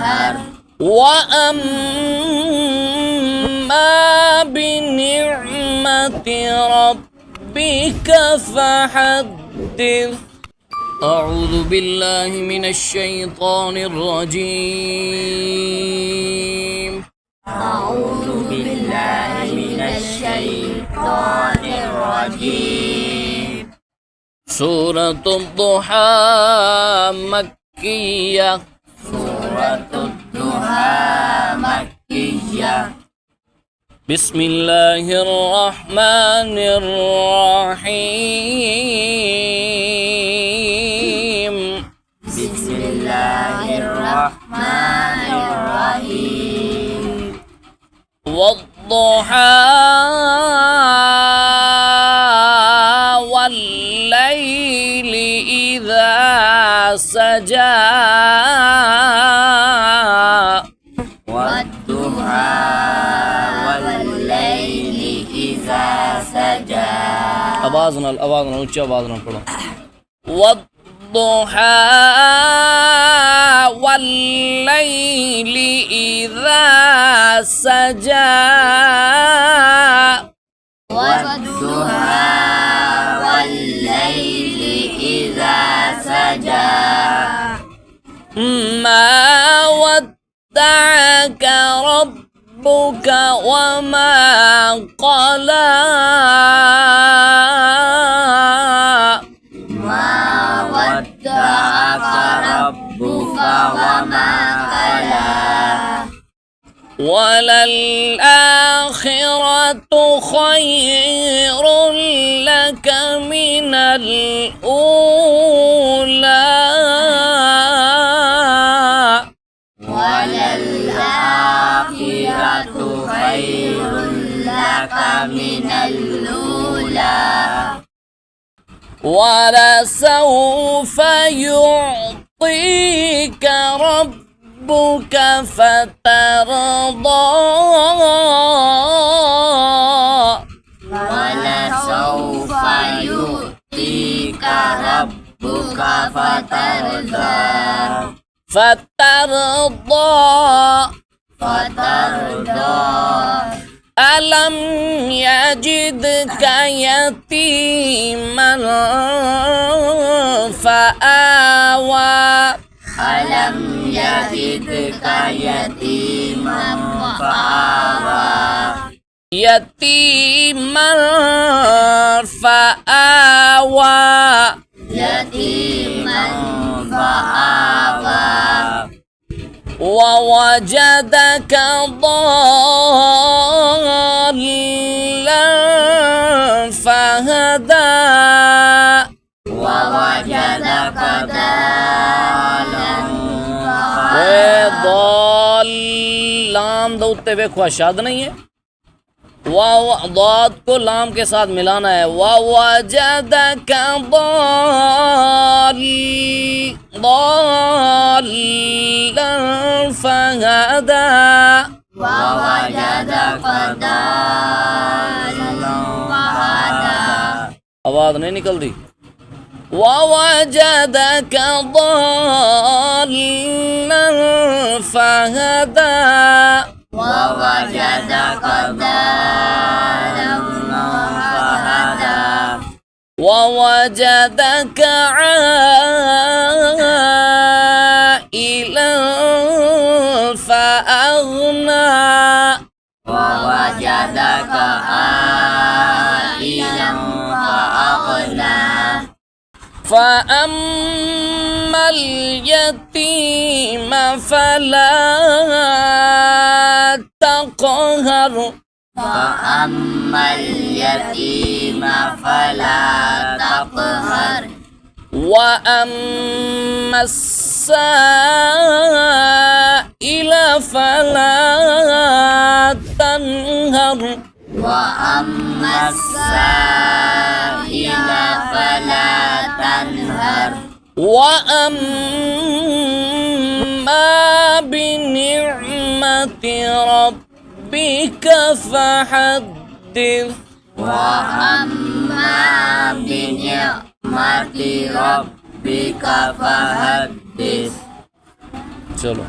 فانهر وأما بنعمة ربك فحدث. أعوذ بالله من الشيطان الرجيم. أعوذ بالله من الشيطان الرجيم. سورة الضحى مكية. سورة الضحى مكية. بسم الله الرحمن الرحيم. بسم الله الرحمن الرحيم. والضحى والليل إذا سجى. والضحى والليل إذا سجى. आवाज नाल ऊंची आवाज नाल पढ़ो. والضحى والليل إذا سجى. والضحى والليل إذا سجى. ما ودعك ربك وما قلى. ما ودعك ربك وما قلى. وللآخرة خير لك من الأولى. وللآخرة خير لك من الأولى. ولسوف يعطيك ربك فترضى. ولسوف يعطيك ربك فترضى. ألم يجدك يتيما فآوى. ألم يجدك يتيما فآوى. يتيما فآوى. يتيما فآوى. ووجدك ضالا فهدى. ووجدك ضالا ضال लाम दो उत्ते वेखो शाद नहीं है. वाव दाद को लाम के साथ मिलाना है. ववजदक ضالا فهدى. ووجدك ضالا فهدى. आवाज नहीं निकलती. ووجدك ضالا فهدى. ووجدك ضالا فهدى. ووجدك عائلا فأغنى. ووجدك عائلا فأغنى. فأما اليتيم فلا تقهر. فأما اليتيم فلا تقهر. وأما السائل فلا تنهر. وأما السائل فلا تنهر. وأما بنعمة ربك فحدث. وأما بنعمة ربك فحدث. चलो